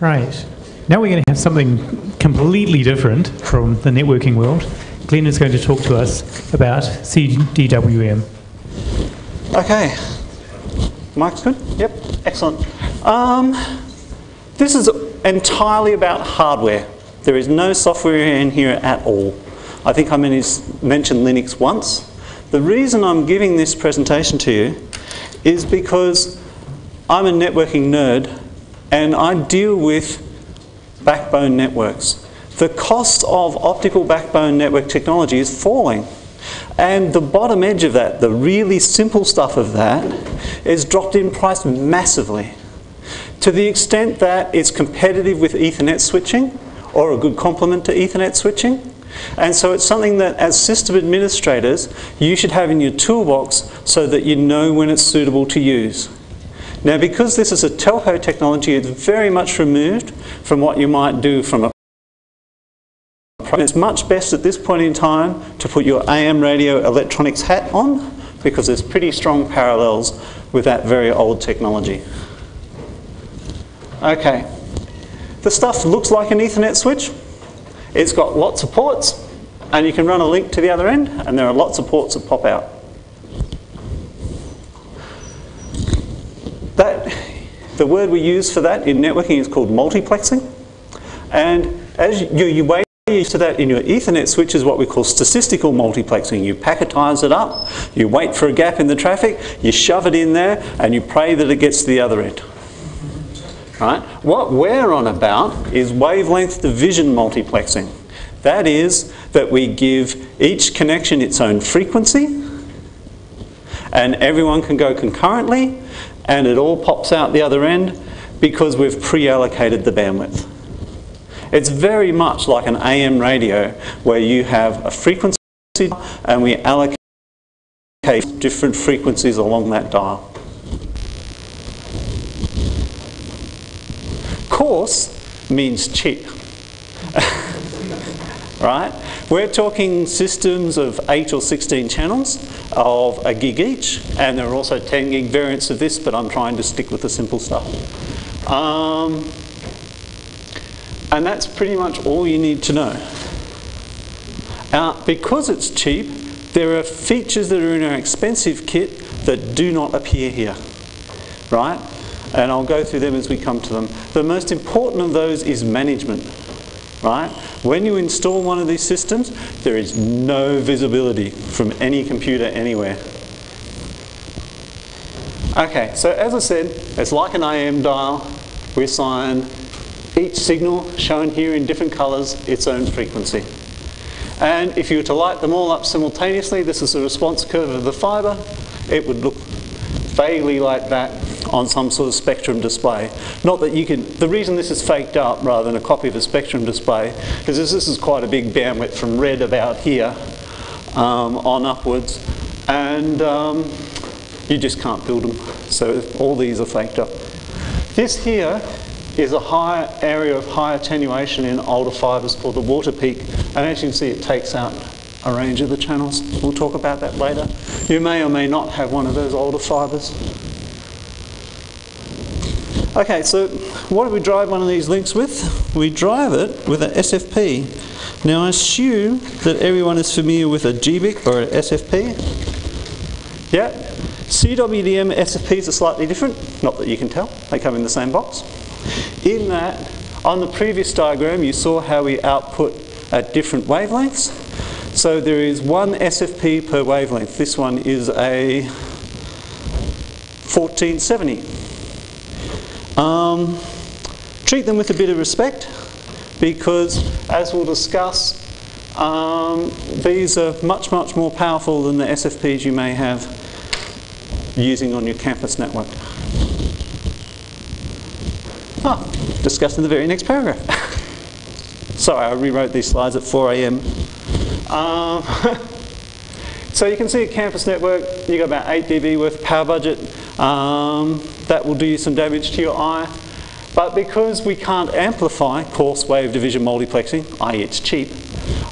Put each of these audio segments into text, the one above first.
Right. Now we're going to have something completely different from the networking world. Glenn is going to talk to us about CDWM. Okay. Mike's good? Yep. Excellent. This is entirely about hardware. There is no software in here at all. I think I mentioned Linux once. The reason I'm giving this presentation to you is because I'm a networking nerd and I deal with backbone networks. The cost of optical backbone network technology is falling. And the bottom edge of that, the really simple stuff of that, is dropped in price massively. To the extent that it's competitive with Ethernet switching, or a good complement to Ethernet switching. And so it's something that as system administrators, you should have in your toolbox so that you know when it's suitable to use. Now, because this is a telco technology, it's very much removed from what you might do from a It's much best at this point in time to put your AM radio electronics hat on, because there's pretty strong parallels with that very old technology. Okay, the stuff looks like an Ethernet switch. It's got lots of ports, and you can run a link to the other end, and there are lots of ports that pop out. The word we use for that in networking is called multiplexing. And as you way used to that in your Ethernet switch is what we call statistical multiplexing. You packetize it up, you wait for a gap in the traffic, you shove it in there, and you pray that it gets to the other end. Right? What we're on about is wavelength division multiplexing. That is that we give each connection its own frequency, and everyone can go concurrently, and it all pops out the other end because we've pre-allocated the bandwidth. It's very much like an AM radio where you have a frequency and we allocate different frequencies along that dial. Coarse means cheap. Right? We're talking systems of 8 or 16 channels of a gig each, and there are also 10 gig variants of this, but I'm trying to stick with the simple stuff. And that's pretty much all you need to know. Because it's cheap, there are features that are in our expensive kit that do not appear here. Right? And I'll go through them as we come to them. The most important of those is management. Right? When you install one of these systems, there is no visibility from any computer anywhere. Okay, so as I said, it's like an AM dial. We assign each signal shown here in different colours its own frequency. And if you were to light them all up simultaneously, this is the response curve of the fibre, it would look vaguely like that on some sort of spectrum display. Not that you can, the reason this is faked up rather than a copy of a spectrum display is this is quite a big bandwidth from red about here on upwards, and you just can't build them. So all these are faked up. This here is a higher area of high attenuation in older fibres called the water peak, and as you can see it takes out a range of the channels. We'll talk about that later. You may or may not have one of those older fibres. Okay, so what do we drive one of these links with? We drive it with an SFP. Now I assume that everyone is familiar with a GBIC or an SFP. Yeah, CWDM SFPs are slightly different, not that you can tell, they come in the same box. In that, on the previous diagram you saw how we output at different wavelengths. So there is one SFP per wavelength. This one is a 1470. Treat them with a bit of respect because, as we'll discuss, these are much, much more powerful than the SFPs you may have using on your campus network. Discussed in the very next paragraph. Sorry, I rewrote these slides at 4 AM. So you can see a campus network, you've got about 8 dB worth of power budget. That will do you some damage to your eye. But because we can't amplify coarse wave division multiplexing, i.e. it's cheap,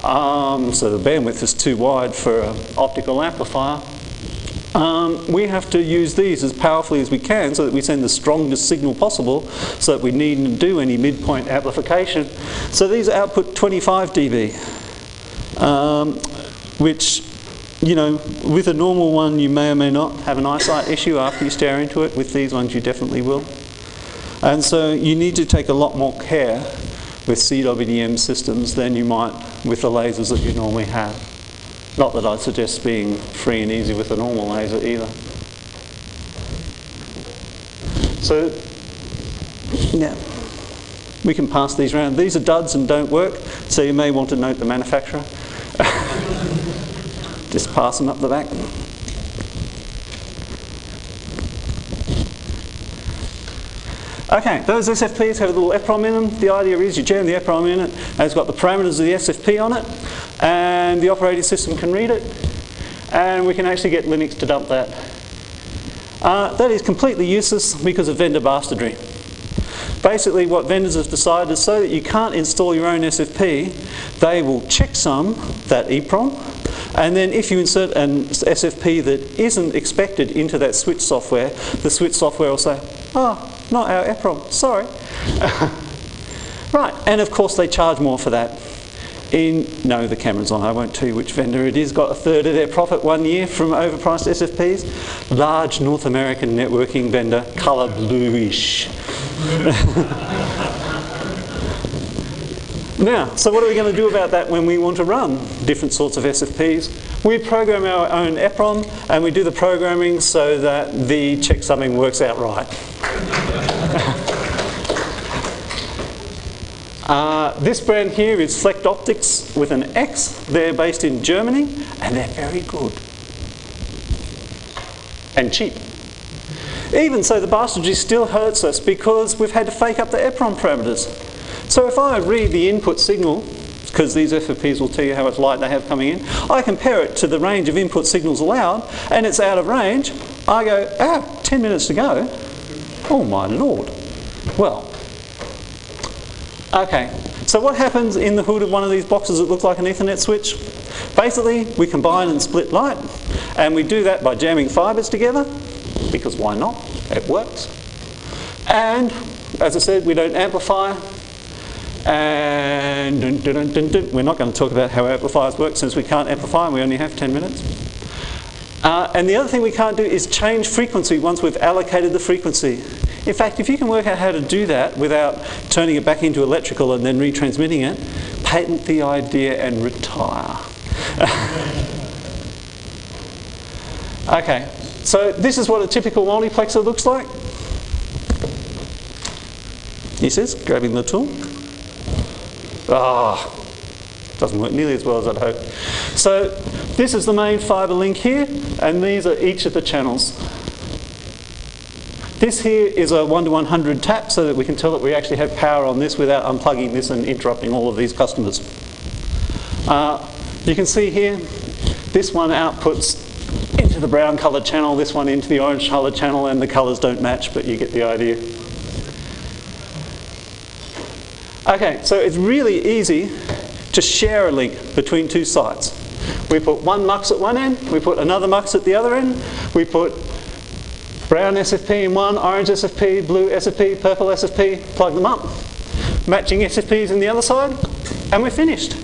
so the bandwidth is too wide for an optical amplifier, we have to use these as powerfully as we can so that we send the strongest signal possible so that we needn't do any midpoint amplification. So these output 25 dB, which, you know, with a normal one you may or may not have an eyesight issue after you stare into it. With these ones you definitely will. And so you need to take a lot more care with CWDM systems than you might with the lasers that you normally have. Not that I'd suggest being free and easy with a normal laser either. So, yeah, we can pass these around. These are duds and don't work, so you may want to note the manufacturer. Just pass them up the back. Okay, those SFPs have a little EPROM in them. The idea is you jam the EPROM in it, and it's got the parameters of the SFP on it, and the operating system can read it, and we can actually get Linux to dump that. That is completely useless because of vendor bastardry. Basically what vendors have decided is so that you can't install your own SFP, they will checksum that EPROM, and then if you insert an SFP that isn't expected into that switch software, the switch software will say, oh, not our EPROM, sorry. Right, and of course they charge more for that. No, the camera's on, I won't tell you which vendor it is, got a third of their profit 1 year from overpriced SFPs. Large North American networking vendor, colour bluish. Now, so what are we going to do about that when we want to run different sorts of SFPs? We program our own EPROM and we do the programming so that the checksumming works out right. This brand here is Flecht Optics with an X. They're based in Germany and they're very good. And cheap. Even so, the bastardry still hurts us because we've had to fake up the EPROM parameters. So if I read the input signal, because these FFPs will tell you how much light they have coming in, I compare it to the range of input signals allowed, and it's out of range. I go, 10 minutes to go. Oh my lord. Well, okay. So what happens in the hood of one of these boxes that look like an Ethernet switch? Basically, we combine and split light, and we do that by jamming fibres together, because why not? It works. And, as I said, we don't amplify. And we're not going to talk about how amplifiers work since we can't amplify and we only have 10 minutes. And the other thing we can't do is change frequency once we've allocated the frequency. In fact, if you can work out how to do that without turning it back into electrical and then retransmitting it, patent the idea and retire. Okay, so this is what a typical multiplexer looks like. He says, grabbing the tool. Doesn't work nearly as well as I'd hoped. So this is the main fibre link here, and these are each of the channels. This here is a 1 to 100 tap so that we can tell that we actually have power on this without unplugging this and interrupting all of these customers. You can see here, this one outputs into the brown coloured channel, this one into the orange coloured channel, and the colours don't match, but you get the idea. Okay, so it's really easy to share a link between two sites. We put one mux at one end, we put another mux at the other end, we put brown SFP in one, orange SFP, blue SFP, purple SFP, plug them up. Matching SFPs in the other side, and we're finished.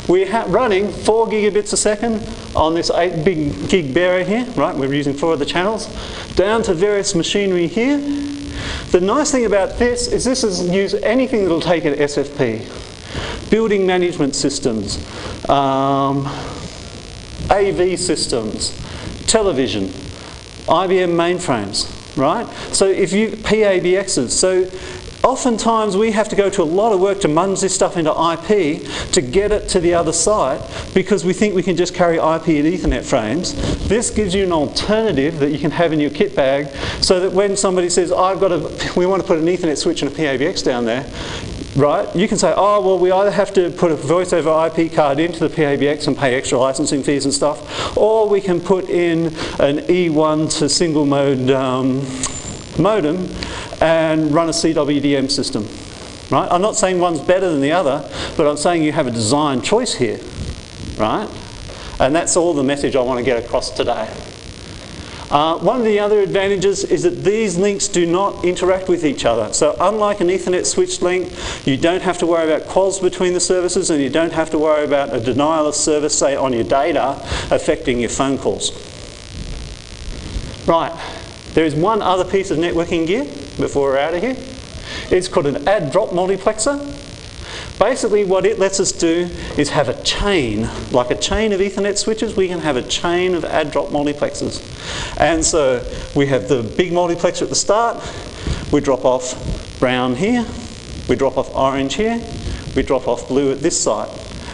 We're running 4 gigabits a second on this 8 big gig bearer here, right? We're using 4 of the channels, down to various machinery here. The nice thing about this is use anything that'll take an SFP. Building management systems, AV systems, television, IBM mainframes, right? So if you, PABXs, so oftentimes we have to go to a lot of work to munge this stuff into IP to get it to the other site because we think we can just carry IP and Ethernet frames. This gives you an alternative that you can have in your kit bag so that when somebody says, we want to put an Ethernet switch and a PABX down there, right, you can say, oh, well, we either have to put a voice over IP card into the PABX and pay extra licensing fees and stuff, or we can put in an E1 to single mode modem and run a CWDM system, right? I'm not saying one's better than the other, but I'm saying you have a design choice here, right? And that's all the message I want to get across today. One of the other advantages is that these links do not interact with each other. So unlike an Ethernet switch link, you don't have to worry about quals between the services, and you don't have to worry about a denial of service, say, on your data affecting your phone calls. Right, there is one other piece of networking gear before we're out of here. It's called an add-drop multiplexer. Basically what it lets us do is have a chain, like a chain of Ethernet switches, we can have a chain of add-drop multiplexers. And so we have the big multiplexer at the start, we drop off brown here, we drop off orange here, we drop off blue at this side.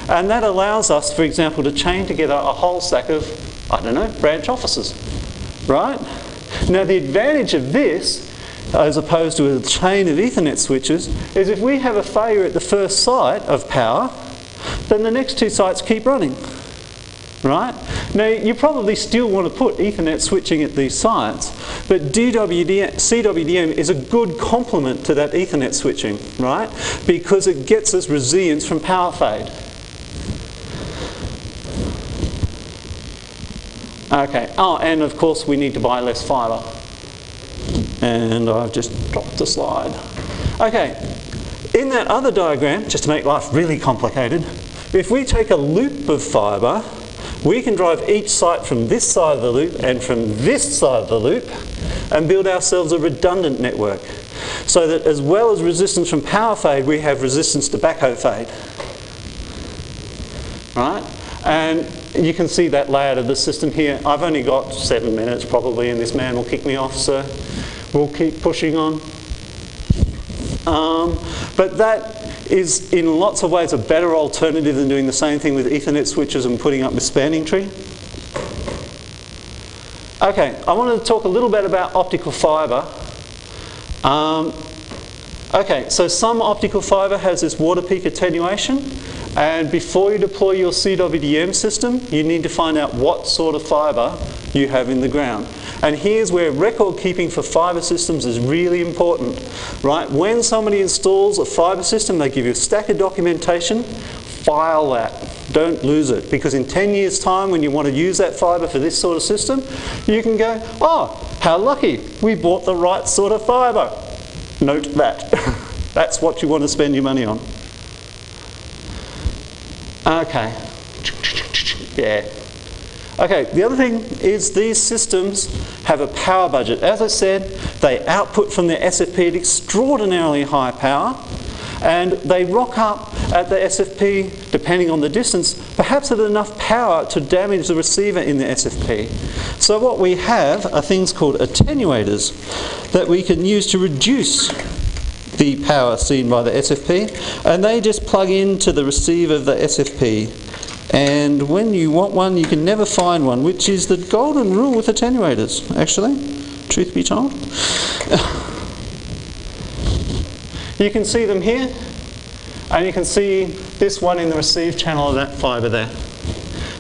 And that allows us, for example, to chain together a whole stack of, I don't know, branch offices, right? Now the advantage of this, as opposed to a chain of Ethernet switches, is if we have a failure at the first site of power, then the next two sites keep running, right? Now you probably still want to put Ethernet switching at these sites, but CWDM is a good complement to that Ethernet switching, right? Because it gets us resilience from power fade. Okay, oh, and of course we need to buy less fibre. And I've just dropped the slide. Okay, in that other diagram, just to make life really complicated, if we take a loop of fibre, we can drive each site from this side of the loop and from this side of the loop and build ourselves a redundant network. So that as well as resistance from power fade, we have resistance to backhoe fade. Right? And you can see that layout of the system here. I've only got 7 minutes probably, and this man will kick me off, so we'll keep pushing on. But that is in lots of ways a better alternative than doing the same thing with Ethernet switches and putting up the spanning tree. Okay, I wanted to talk a little bit about optical fibre. Okay, so some optical fibre has this water peak attenuation, and before you deploy your CWDM system, you need to find out what sort of fibre you have in the ground. And here's where record keeping for fibre systems is really important, right? When somebody installs a fibre system, they give you a stack of documentation, file that. Don't lose it, because in 10 years' time, when you want to use that fibre for this sort of system, you can go, oh, how lucky, we bought the right sort of fibre. Note that. That's what you want to spend your money on. Okay. Yeah. Okay, the other thing is these systems have a power budget. As I said, they output from their SFP at extraordinarily high power, and they rock up at the SFP, depending on the distance, perhaps at enough power to damage the receiver in the SFP. So what we have are things called attenuators that we can use to reduce the power seen by the SFP, and they just plug into the receiver of the SFP. And when you want one, you can never find one, which is the golden rule with attenuators, actually, truth be told. You can see them here, and you can see this one in the receive channel of that fibre there.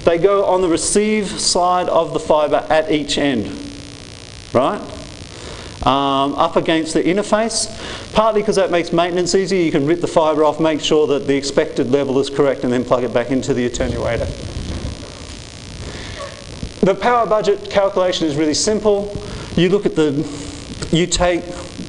They go on the receive side of the fibre at each end, right? Up against the interface, partly because that makes maintenance easier. You can rip the fibre off, make sure that the expected level is correct, and then plug it back into the attenuator. The power budget calculation is really simple. You look at you take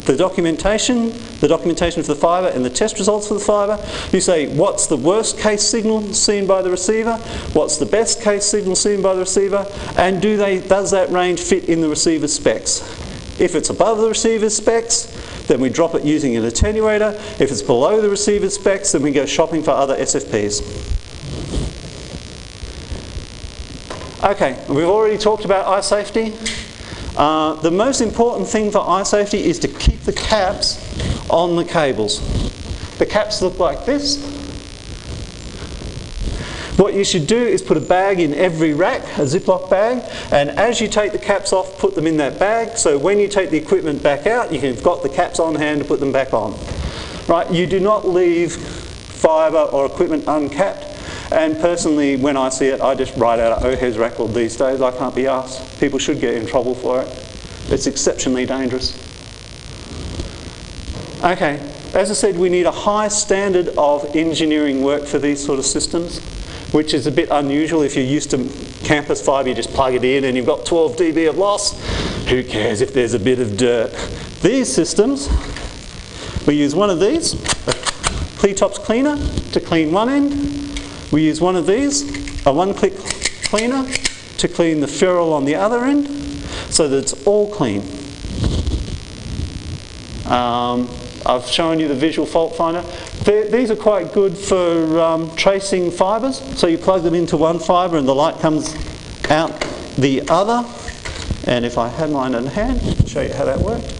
the documentation for the fibre and the test results for the fibre. You say, what's the worst case signal seen by the receiver? What's the best case signal seen by the receiver? And does that range fit in the receiver's specs? If it's above the receiver's specs, then we drop it using an attenuator. If it's below the receiver's specs, then we go shopping for other SFPs. Okay, we've already talked about eye safety. The most important thing for eye safety is to keep the caps on the cables. The caps look like this. What you should do is put a bag in every rack, a Ziploc bag, and as you take the caps off, put them in that bag, so when you take the equipment back out, you've got the caps on hand to put them back on. Right? You do not leave fibre or equipment uncapped, and personally, when I see it, I just write out an OHES record these days. I can't be asked. People should get in trouble for it. It's exceptionally dangerous. Okay, as I said, we need a high standard of engineering work for these sort of systems. which is a bit unusual. If you're used to campus fibre, you just plug it in and you've got 12 dB of loss. Who cares if there's a bit of dirt? These systems, we use one of these, a Cleatops cleaner, to clean one end. We use one of these, a one-click cleaner, to clean the ferrule on the other end, so that it's all clean. I've shown you the visual fault finder. These are quite good for tracing fibres. So you plug them into one fibre and the light comes out the other. And if I had mine in hand, I'll show you how that worked.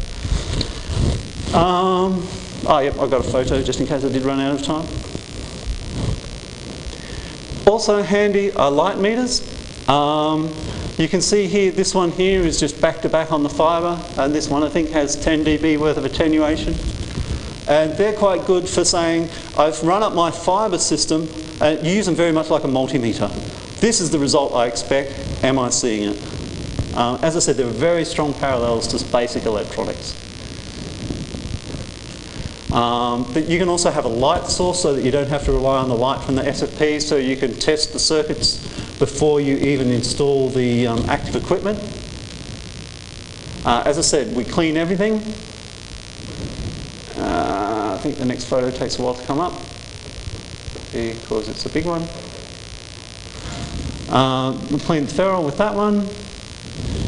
Oh, yep, I've got a photo just in case I did run out of time. Also handy are light meters. You can see here, this one here is just back to back on the fibre, and this one I think has 10 dB worth of attenuation. And they're quite good for saying, I've run up my fibre system, and use them very much like a multimeter. This is the result I expect, am I seeing it? As I said, there are very strong parallels to basic electronics. But you can also have a light source so that you don't have to rely on the light from the SFP, so you can test the circuits before you even install the active equipment. As I said, we clean everything. I think the next photo takes a while to come up because it's a big one. We clean the ferrule with that one.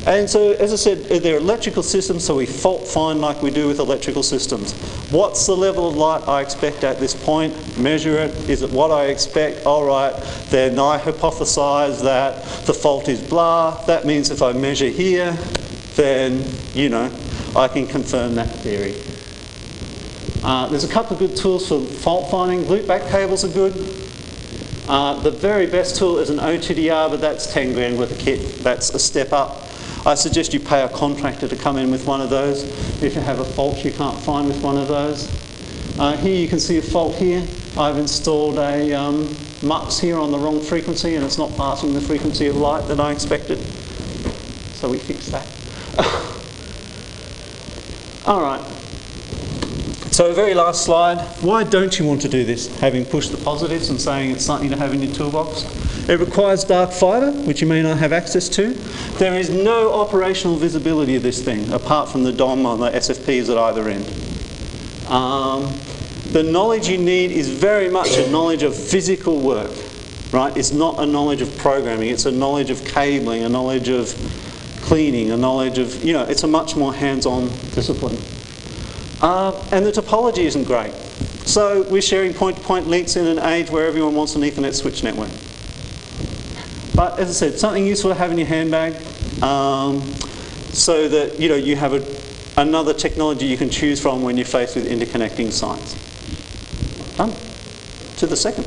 And so, as I said, they're electrical systems, so we fault find like we do with electrical systems. What's the level of light I expect at this point? Measure it. Is it what I expect? All right. Then I hypothesize that the fault is blah. That means if I measure here, then, you know, I can confirm that theory. There's a couple of good tools for fault finding. Loopback cables are good. The very best tool is an OTDR, but that's 10 grand worth of kit. That's a step up. I suggest you pay a contractor to come in with one of those if you have a fault you can't find with one of those. Here you can see a fault here. I've installed a MUX here on the wrong frequency and it's not passing the frequency of light that I expected. So we fixed that. All right. So very last slide. Why don't you want to do this, having pushed the positives and saying it's something to have in your toolbox? It requires dark fibre, which you may not have access to. There is no operational visibility of this thing, apart from the DOM on the SFPs at either end. The knowledge you need is very much a knowledge of physical work, right? It's not a knowledge of programming, it's a knowledge of cabling, a knowledge of cleaning, a knowledge of, you know, it's a much more hands-on discipline. And the topology isn't great. So we're sharing point-to-point links in an age where everyone wants an Ethernet switch network. But as I said, something useful to have in your handbag so that, you know, you have another technology you can choose from when you're faced with interconnecting sites. Done. To the second.